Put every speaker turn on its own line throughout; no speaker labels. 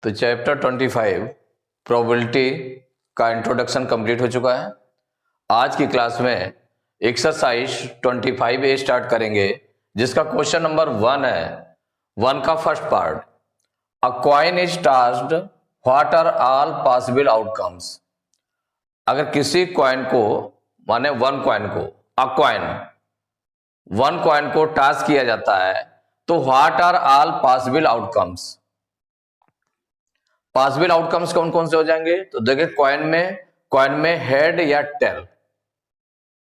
तो chapter 25 probability का introduction complete हो चुका है। आज की क्लास में एक्सरसाइज 25A स्टार्ट करेंगे, जिसका क्वेश्चन नंबर 1 है। 1 का first part, a coin is tossed, what are all possible outcomes. अगर किसी कॉइन को, माने वन कॉइन को, वन कॉइन को टास्क किया जाता है, तो what are all possible outcomes. Possible outcomes कौन कौन से हो जाएंगे? तो देखिए, कॉइन में हेड या टेल,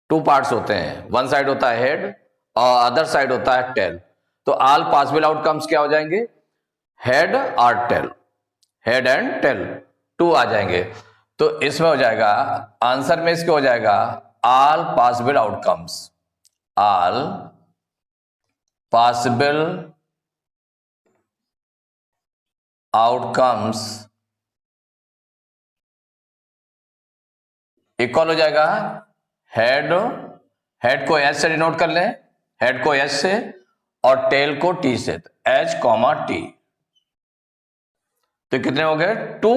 टू पार्ट्स होते हैं। वन साइड होता है हेड और अदर साइड होता है टेल। तो ऑल पॉसिबल आउटकम्स क्या हो जाएंगे? हेड और tail, head and tail two आ जाएंगे। तो इसमें हो जाएगा, आंसर में इसके हो जाएगा all possible outcomes, all possible outcomes equal हो जाएगा हेड को एच से डिनोट कर लें, हेड को एच से और टेल को टी से, एच कॉमा टी। तो कितने हो गए? 2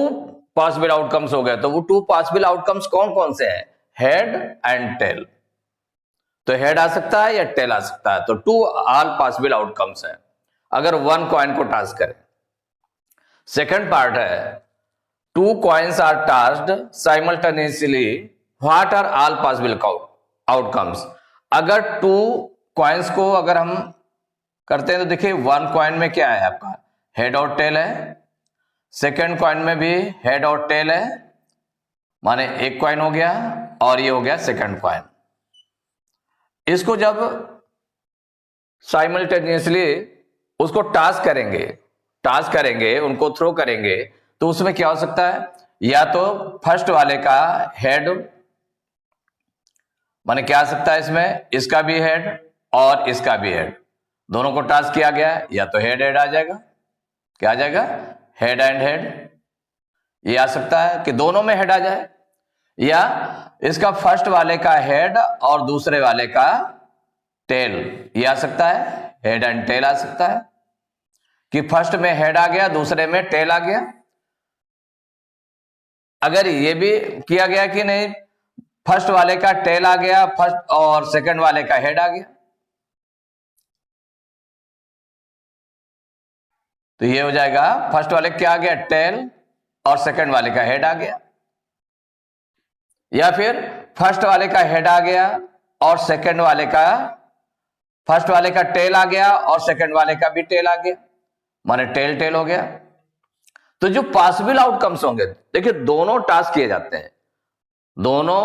पॉसिबल आउटकम्स हो गए। तो वो 2 पॉसिबल आउटकम्स कौन कौन से हैं? Head and tail. तो हेड आ सकता है या टेल आ सकता है। तो 2 ऑल पॉसिबल आउटकम्स है अगर वन कॉइन को टास्क करें। सेकंड पार्ट है, 2 coins are tasked simultaneously, what are all possible outcomes। अगर 2 coins को अगर हम करते हैं तो देखिए, वन कॉइन में क्या है आपका? हेड और टेल है। सेकंड कॉइन में भी हेड और टेल है, माने एक कॉइन हो गया और ये हो गया सेकंड कॉइन। इसको जब साइमल्टेनियसली उसको टास्क करेंगे, उनको थ्रो करेंगे, तो उसमें क्या हो सकता है? या तो फर्स्ट वाले का हेड, माने क्या आ सकता है इसमें? इसका भी हेड और इसका भी हेड, दोनों को टास्क किया गया है, या तो हेड आ जाएगा। क्या आ जाएगा? Head and head. ये आ सकता है कि दोनों में हेड आ जाए, या इसका फर्स्ट वाले का हेड और दूसरे वाले का टेल, ये आ सकता है। हेड एंड टेल आ सकता है कि फर्स्ट में हेड आ गया, दूसरे में टेल आ गया। अगर ये भी किया गया कि नहीं, फर्स्ट वाले का टेल आ गया फर्स्ट और सेकंड वाले का हेड आ गया, तो ये हो जाएगा फर्स्ट वाले क्या आ गया? टेल और सेकंड वाले का हेड आ गया। या फिर फर्स्ट वाले का हेड आ गया और सेकंड वाले का, फर्स्ट वाले का टेल आ गया और सेकंड वाले का भी टेल आ गया, माने टेल टेल हो गया। तो जो पॉसिबल आउटकम्स होंगे, देखिए दोनों टास्क किए जाते हैं, दोनों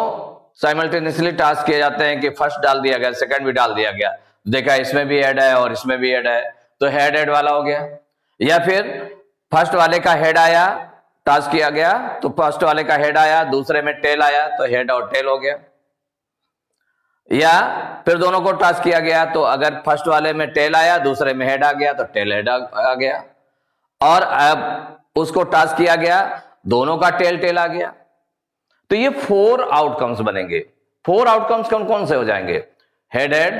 साइमल्टेनियसली टास्क किए जाते हैं कि फर्स्ट डाल दिया गया, सेकंड भी डाल दिया गया। देखा इसमें भी हेड है और इसमें भी हेड है, तो हेड हेड वाला हो गया। या फिर फर्स्ट वाले का हेड आया, टास्क किया गया, तो फर्स्ट वाले का हेड आया, दूसरे में टेल आया, तो हेड और टेल हो गया। या फिर दोनों को टास्क किया गया, तो अगर फर्स्ट वाले में टेल आया, दूसरे में हेड आ गया, तो टेल हेड आ गया। और अब उसको टास्क किया गया, दोनों का टेल टेल आ गया। तो ये 4 आउटकम्स बनेंगे। 4 आउटकम्स कौन कौन से हो जाएंगे? Head head,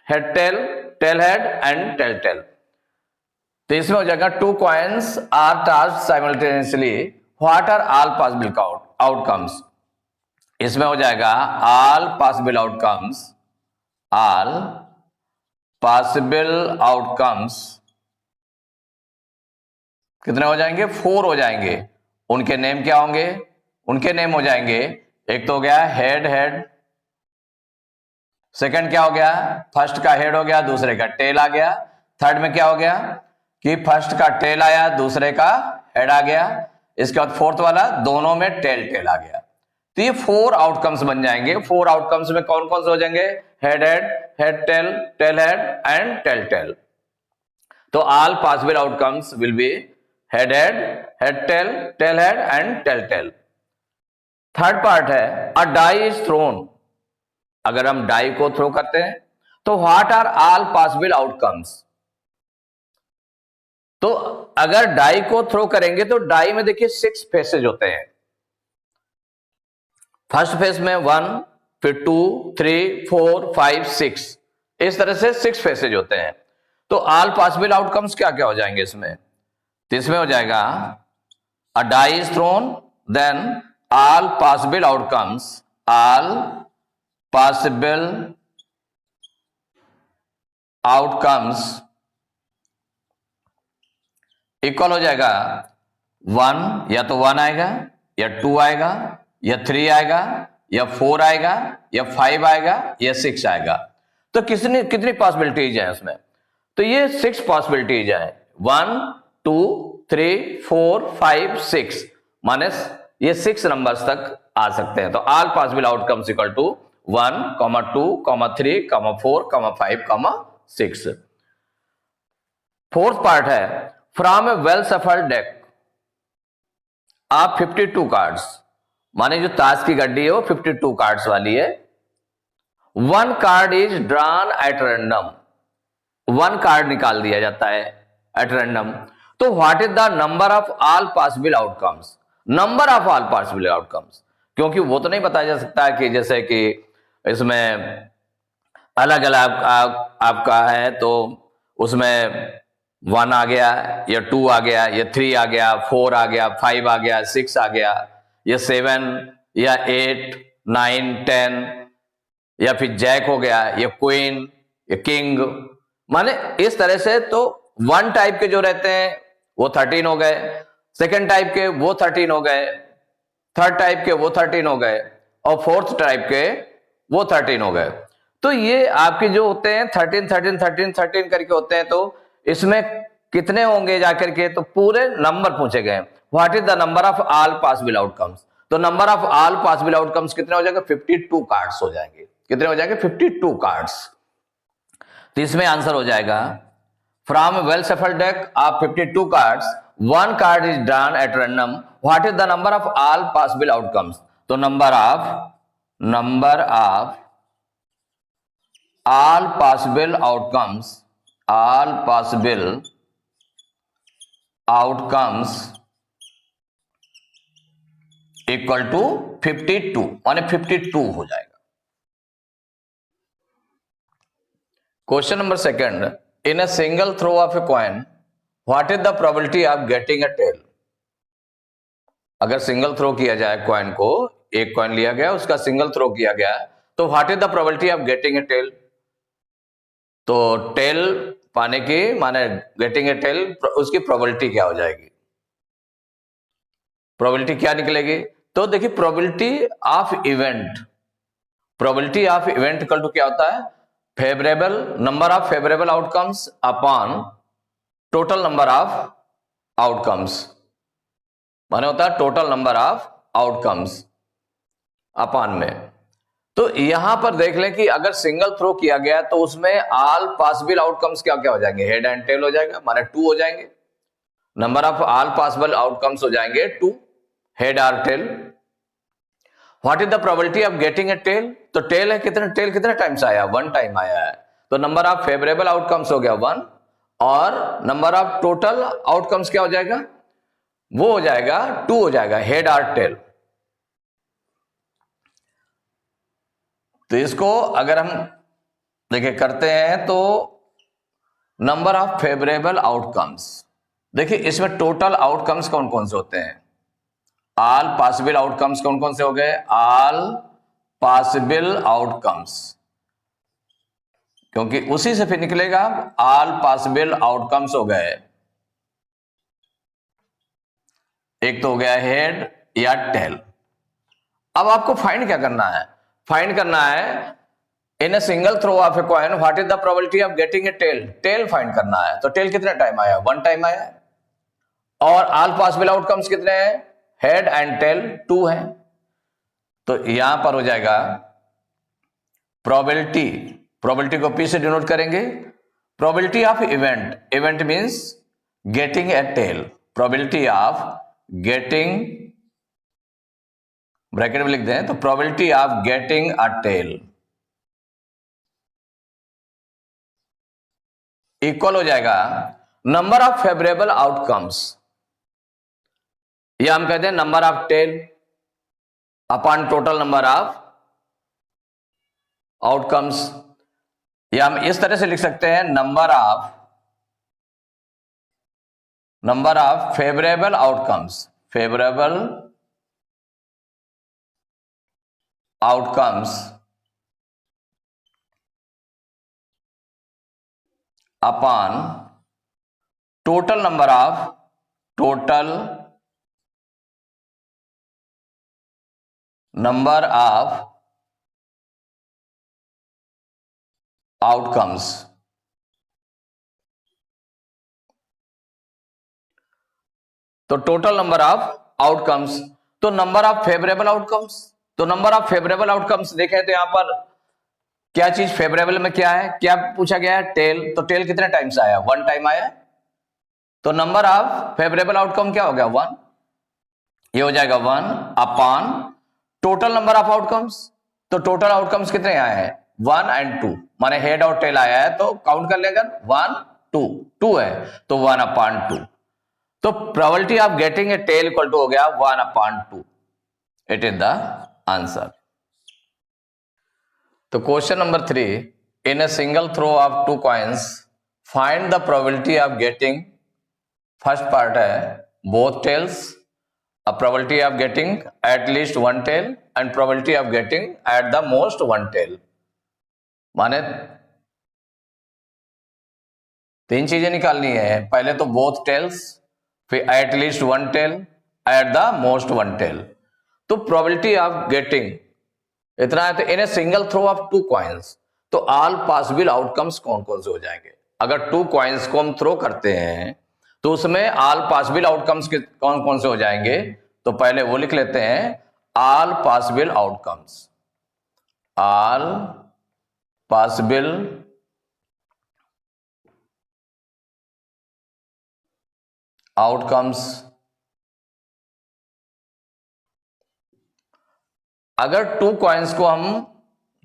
head tail, tail head and tail tail. तो इसमें हो जाएगा 2 coins are tasked simultaneously, what are all possible outcomes। इसमें हो जाएगा all possible outcomes, all possible outcomes कितने हो जाएंगे? 4 हो जाएंगे। उनके नेम क्या होंगे? उनके नेम हो जाएंगे, एक तो हो गया हेड हेड, सेकंड क्या हो गया? फर्स्ट का हेड हो गया, दूसरे का टेल आ गया। थर्ड में क्या हो गया कि फर्स्ट का टेल आया, दूसरे का हेड आ गया। इसके बाद फोर्थ वाला, दोनों में टेल टेल आ गया। तो ये 4 आउटकम्स बन जाएंगे। 4 आउटकम्स में कौन कौन से हो जाएंगे? Head head, head tail, tail head and tail tail. तो all possible outcomes will be head head, head tail, tail head and tail tail. Third part है, अ डाई इज थ्रोन। अगर हम डाई को थ्रो करते हैं, तो what are all possible outcomes. तो अगर डाई को थ्रो करेंगे, तो डाई में देखिए 6 फेसेज होते हैं। फर्स्ट फेज में 1, फिर 2, 3, 4, 5, 6, इस तरह से 6 फेसेज होते हैं। तो ऑल पॉसिबल आउटकम्स क्या क्या हो जाएंगे इसमें? तो इसमें हो जाएगा a die is thrown, then all possible outcomes equal हो जाएगा 1, या तो 1 आएगा, या 2 आएगा, या 3 आएगा, या 4 आएगा, या 5 आएगा, या 6 आएगा। तो कितनी पॉसिबिलिटीज है उसमें? तो ये 6 पॉसिबिलिटीज है, 1 2 3 4 5 6, माने ये 6 नंबर्स तक आ सकते हैं। तो all possible outcomes equal to 1, 2, 3, 4, 5, 6। Fourth part है, from a well shuffled deck आप 52 कार्ड्स, माने जो ताश की गड्डी है वो 52 कार्ड्स वाली है। 1 card is drawn at random, 1 card निकाल दिया जाता है एट रैंडम। तो what is the number of all possible outcomes? Number of all possible outcomes, क्योंकि वो तो नहीं बताया जा सकता कि जैसे कि इसमें अलग अलग आपका है तो उसमें 1 आ गया, या 2 आ गया, या 3 आ गया, 4 आ गया, 5 आ गया, 6 आ गया, या 7 या 8 9 10, या फिर जैक हो गया, या क्वीन, या किंग, माने इस तरह से। तो 1 टाइप के जो रहते हैं वो 13 हो गए, सेकंड टाइप के वो 13 हो गए, थर्ड टाइप के वो 13 हो गए, और फोर्थ टाइप के वो 13 हो गए। तो ये आपके जो होते हैं 13 13 13 13 करके होते हैं। तो इसमें कितने होंगे जाकर के? तो पूरे नंबर पूछे गए, what is the number of all possible outcomes? तो number of all possible outcomes कितने हो जाएंगे? 52 कार्ड्स हो जाएंगे। कितने हो जाएंगे? 52 कार्ड्स। तो इसमें आंसर हो जाएगा, from well shuffled deck of 52 cards 1 card is drawn at random, what is the number of all possible outcomes? तो number of all possible outcomes equal to 52, माने 52 हो जाएगा। Question number second, in a single throw of a coin what is the probability of getting a tail? अगर single throw किया जाए coin को, एक coin लिया गया, उसका सिंगल थ्रो किया गया, तो what is the probability of getting a tail? तो टेल पाने की, माने गेटिंग ए टेल, उसकी प्रोबेबिलिटी क्या हो जाएगी? प्रोबेबिलिटी क्या निकलेगी? तो देखिए, probability of event equal to क्या होता है? Favourable number of favourable outcomes upon total number of outcomes, माने होता है total number of outcomes upon में। तो यहां पर देख लें कि अगर सिंगल थ्रो किया गया तो उसमें ऑल पॉसिबल आउटकम्स क्या क्या हो जाएंगे? हेड एंड टेल हो जाएगा, माने 2 हो जाएंगे। Number of all possible outcomes हो जाएंगे 2, हेड और tail. What is the probability of getting a tail? तो टेल है कितने, टेल कितने टाइम्स आया? 1 टाइम आया है। तो नंबर ऑफ फेवरेबल आउटकम्स हो गया 1, और नंबर ऑफ टोटल आउटकम्स क्या हो जाएगा? वो हो जाएगा 2 हो जाएगा, हेड और टेल। तो इसको अगर हम देखिए करते हैं तो नंबर ऑफ फेवरेबल आउटकम्स, देखिए इसमें टोटल आउटकम्स कौन कौन से होते हैं? ऑल पॉसिबल आउटकम्स कौन कौन से हो गए? ऑल पॉसिबल आउटकम्स, क्योंकि उसी से फिर निकलेगा ऑल पॉसिबल आउटकम्स हो गए। एक तो हो गया हेड या टेल। अब आपको फाइंड क्या करना है? फाइंड करना है in a single throw of a coin what is the probability of getting a tail? Tail find करना है। तो टेल कितने टाइम आया? 1 टाइम आया है। और ऑल पॉसिबल आउटकम्स कितने हैं? हेड एंड टेल 2 है। तो यहां पर हो जाएगा प्रोबेबिलिटी को P से डिनोट करेंगे। Probability of event means getting a tail, probability of getting, bracket में लिख दें, तो probability of getting a tail equal हो जाएगा नंबर ऑफ फेवरेबल आउटकम्स, या हम कहते हैं number of tail upon total number of outcomes, या हम इस तरह से लिख सकते हैं number of favourable outcomes, favourable outcomes upon total number of outcomes. तो टोटल नंबर ऑफ आउटकम्स, तो नंबर ऑफ फेवरेबल आउटकम्स, तो नंबर ऑफ फेवरेबल आउटकम्स देखें तो यहां पर क्या चीज फेवरेबल में क्या है, क्या पूछा गया है, टेल। तो टेल कितने टाइम्स आया, 1 टाइम आया। तो नंबर ऑफ फेवरेबल आउटकम क्या हो गया, 1। ये हो जाएगा 1 upon total number of outcomes. तो टोटल आउटकम्स कितने आए हैं, 1 और 2, माने हेड और टेल आया है तो काउंट कर लेगा, 1 2 है तो 1 अपॉन 2। तो probability of getting a tail equal to हो गया 1 upon 2। It is the answer. तो question number 3, in a single throw of 2 coins find the probability of getting, first part है both tails, a probability of getting at least one tail and probability of getting at the most one tail। माने 3 चीजें निकालनी है, पहले तो both tails, फिर at least one tail, at the most one tail। तो probability of getting इतना है, तो in a single throw of 2 coins, तो all possible outcomes कौन कौन से हो जाएंगे। अगर 2 coins को हम थ्रो करते हैं तो उसमें all possible outcomes कौन कौन से हो जाएंगे। तो पहले वो लिख लेते हैं, all possible outcomes, all possible outcomes। अगर 2 कॉइन्स को हम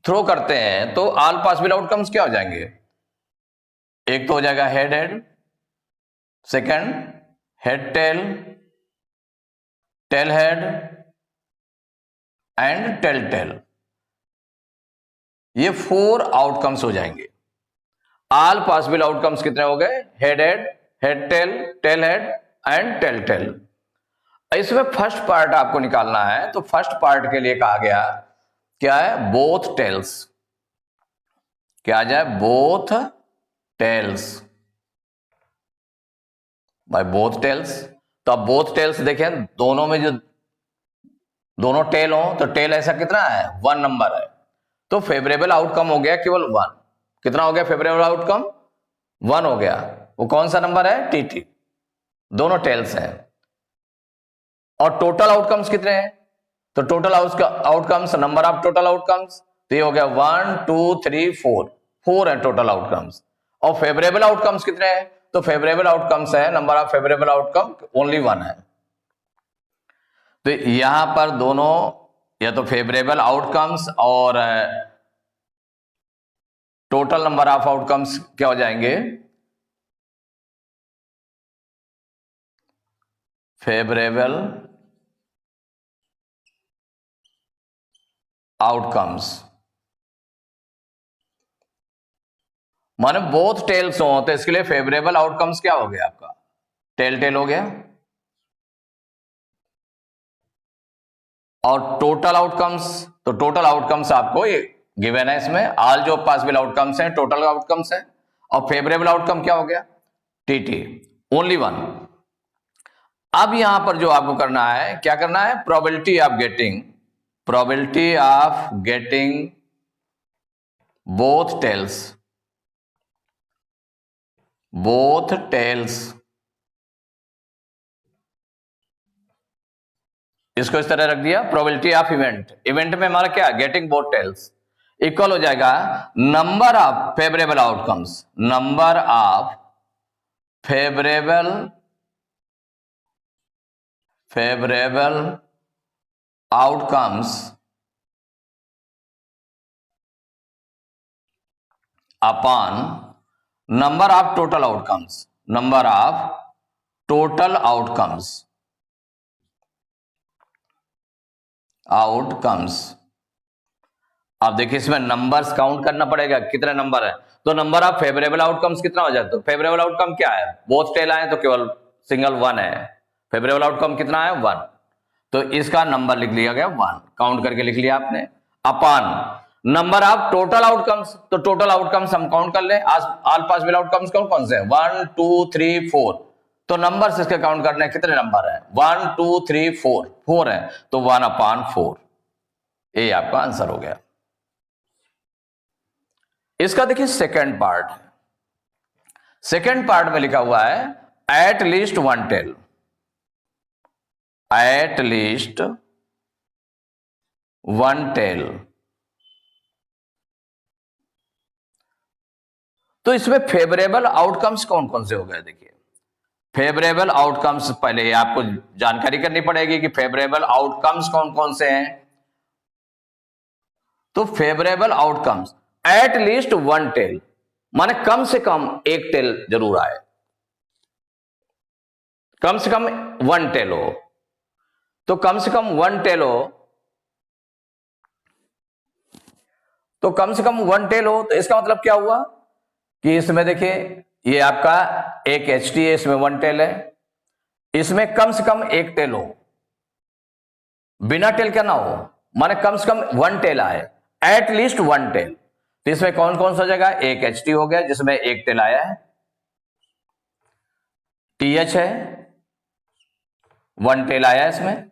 थ्रो करते हैं तो all possible outcomes क्या हो जाएंगे, एक तो हो जाएगा head head, second head tail, tail head and tail tail. ये 4 आउटकम्स हो जाएंगे। ऑल पॉसिबल आउटकम्स कितने हो गए, head head, head tail, tail head and tail tail. इसमें फर्स्ट पार्ट आपको निकालना है, तो फर्स्ट पार्ट के लिए कहा गया क्या है, बोथ टेल्स। क्या आ जाए, both tails, by both tails. तो अब बोथ टेल्स देखें, दोनों में जो दोनों टेल हो तो टेल ऐसा कितना है, 1 नंबर है। तो फेवरेबल आउटकम हो गया केवल 1। कितना हो गया फेवरेबल आउटकम, 1 हो गया। वो कौन सा नंबर है, टीटी, दोनों टेल्स हैं। और टोटल आउटकम्स कितने हैं, तो total outcomes, number of total outcomes, तो ये हो गया 1 2 3 4 है टोटल आउटकम्स। और फेवरेबल आउटकम्स कितने हैं, तो फेवरेबल आउटकम्स है, number of favourable outcome only 1 है। तो यहां पर दोनों या तो फेवरेबल आउटकम्स और टोटल नंबर ऑफ आउटकम्स क्या हो जाएंगे, फेवरेबल आउटकम्स। माने बोथ टेल्स हो तो इसके लिए फेवरेबल आउटकम्स क्या हो गया आपका, टेल टेल हो गया। और टोटल आउटकम्स, तो टोटल आउटकम्स आपको ये गिवन है, इसमें ऑल जो पॉसिबल आउटकम्स हैं टोटल आउटकम्स हैं। और फेवरेबल आउटकम क्या हो गया, टीटी, ओनली 1। अब यहां पर जो आपको करना है, क्या करना है, probability of getting, probability of getting both tails, both tails, इसको इस तरह रख दिया, प्रोबेबिलिटी ऑफ इवेंट, इवेंट में हमारा क्या, गेटिंग बोथ टेल्स, इक्वल हो जाएगा number of favourable outcomes, number of favourable outcomes upon number of total outcomes, number of total outcomes अब देखिए इसमें नंबर्स काउंट करना पड़ेगा, कितने नंबर है। तो नंबर ऑफ फेवरेबल आउटकम्स कितना हो जाए, तो फेवरेबल आउटकम क्या है, बोथ टेल आए तो केवल सिंगल 1 है, फेवरेबल आउटकम कितना है 1, तो इसका नंबर लिख लिया गया 1, काउंट करके लिख लिया आपने, upon number of total outcomes, तो टोटल आउटकम्स हम काउंट कर ले, ऑल पॉसिबल आउटकम्स कौन कौन से हैं 1 2 3 4, तो नंबर इसके काउंट करने कितने नंबर है 1 2 3 4, 4 है, तो 1/4, ये आपका आंसर हो गया। इसका देखिए सेकंड पार्ट, सेकंड पार्ट में लिखा हुआ है at least 1 tail, at least 1 tail, तो इसमें फेवरेबल आउटकम्स कौन कौन से हो गए, देखिए फेवरेबल आउटकम्स पहले ये आपको जानकारी करनी पड़ेगी कि फेवरेबल आउटकम्स कौन कौन से हैं। तो favourable outcomes at least 1 tail, माने कम से कम एक टेल जरूर आए, कम से कम 1 टेल हो, तो कम से कम 1 टेल हो, तो कम से कम 1 टेल हो, तो इसका मतलब क्या हुआ कि इसमें देखिए ये आपका एक HT है, इसमें 1 टेल है, इसमें कम से कम एक टेल हो, बिना टेल क्या ना हो, माने कम से कम 1 टेल आए, एट लीस्ट 1 टेल, तो इसमें कौन कौन सा जगह, एक HT हो गया जिसमें एक टेल आया है, TH है 1 टेल आया है इसमें,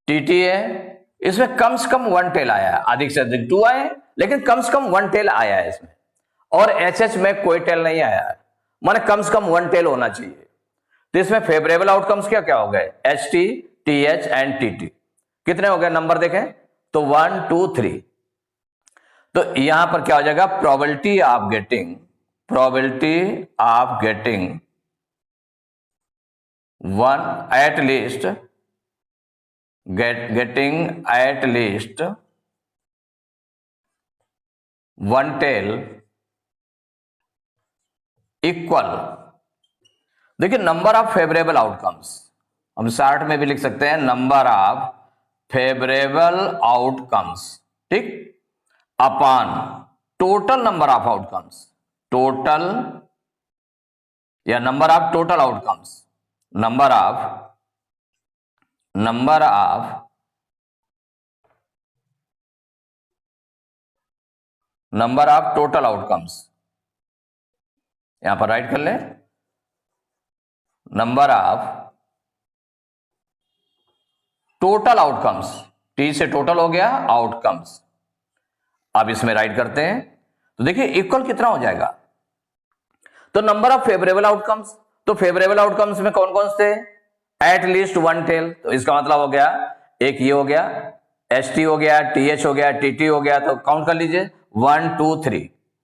TT है इसमें कम से कम 1 टेल आया है, अधिक से अधिक 2 आए लेकिन कम से कम 1 टेल आया है इसमें, और HH में कोई टेल नहीं आया है, माने कम से कम 1 टेल होना चाहिए। तो इसमें फेवरेबल आउटकम्स क्या क्या हो गए, HT TH एंड TT, कितने हो गए नंबर देखें तो 1 2 3, तो यहां पर क्या हो जाएगा probability of getting, probability of getting 1 at least, getting at least 1 tail equal, देखिए नंबर ऑफ फेवरेबल आउटकम्स, हम शॉर्ट में भी लिख सकते हैं नंबर ऑफ फेवरेबल आउटकम्स, ठीक, upon total number of outcomes, total या number of total outcomes, number of total outcomes, यहां पर राइट कर ले, number of total outcomes, T से टोटल हो गया आउटकम्स, अब इसमें राइट करते हैं तो देखिए इक्वल कितना हो जाएगा, तो नंबर ऑफ फेवरेबल आउटकम्स, तो फेवरेबल आउटकम्स में कौन कौन से, एट लीस्ट 1 टेल, तो इसका मतलब हो गया एक ये हो गया HT हो गया, TH हो गया, TT हो गया, तो काउंट कर लीजिए 1 2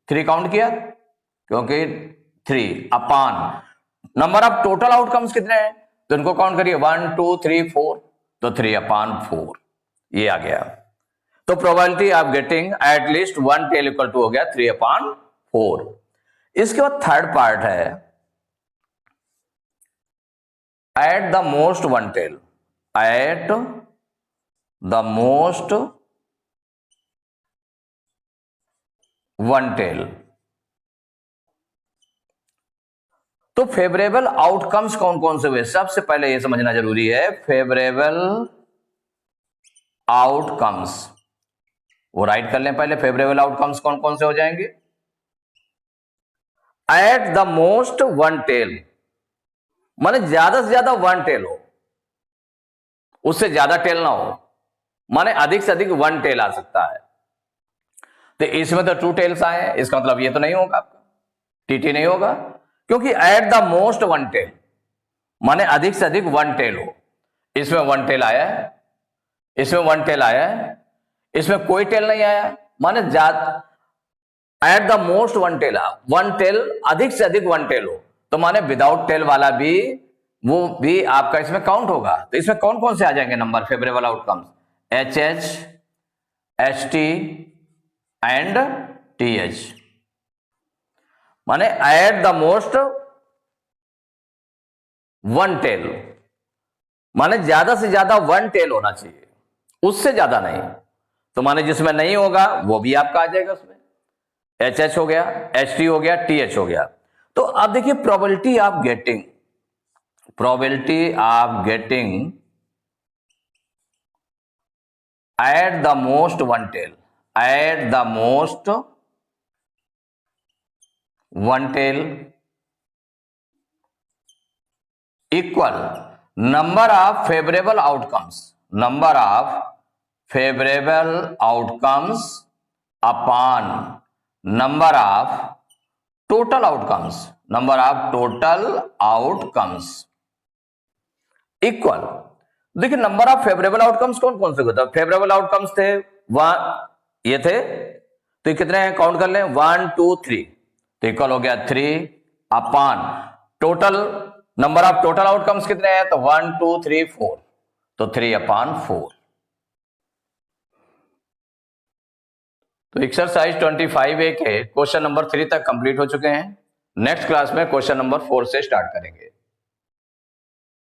3 काउंट किया क्योंकि 3 upon number of total outcomes कितने हैं, तो इनको काउंट करिए 1 2 3 4, तो 3/4 ये आ गया, तो probability of getting at least 1 tail equal to हो गया 3/4। इसके बाद थर्ड पार्ट है at the most 1 tail, at the most 1 tail, तो फेवरेबल आउटकम्स कौन कौन से हुए, सबसे पहले यह समझना जरूरी है, फेवरेबल आउटकम्स, वो राइट कर लें पहले, फेवरेबल आउटकम्स कौन कौन से हो जाएंगे, एट द मोस्ट 1 टेल, माने ज्यादा से ज्यादा 1 टेल हो, उससे ज्यादा टेल ना हो, माने अधिक से अधिक 1 टेल आ सकता है, तो इसमें तो 2 टेल्स आए हैं, इसका मतलब ये तो नहीं होगा आपका, TT नहीं होगा, क्योंकि एट द मोस्ट 1 टेल माने अधिक से अधिक 1 टेल हो, इसमें 1 टेल आया है, इसमें 1 टेल आया है, इसमें कोई टेल नहीं आया, माने at the most 1 tail, 1 tail अधिक से अधिक 1 टेल हो, तो माने विदाउट टेल वाला भी वो भी आपका इसमें काउंट होगा, तो इसमें कौन कौन से आ जाएंगे number favourable outcomes, HH HT and TH, माने एट द मोस्ट 1 टेल, माने ज्यादा से ज्यादा 1 टेल होना चाहिए, उससे ज्यादा नहीं, तो माने जिसमें नहीं होगा वो भी आपका आ जाएगा, उसमें HH हो गया, HT हो गया, TH हो गया। तो अब देखिए probability of getting probability of getting at the most one tail, at the most one tail equal number of favorable outcomes, number of favorable outcomes upon number of total outcomes, number of total outcomes equal. देखिए number of favourable outcomes कौन कौन से होता है? Favourable outcomes थे ये थे, तो ये कितने हैं काउंट कर लें, 1 2 3, तो इक्वल हो गया 3 upon total number of total outcomes कितने हैं, तो 1 2 3 4, तो 3 अपॉन 4। तो एक्सरसाइज 25A के क्वेश्चन नंबर 3 तक कंप्लीट हो चुके हैं। नेक्स्ट क्लास में क्वेश्चन नंबर 4 से स्टार्ट करेंगे।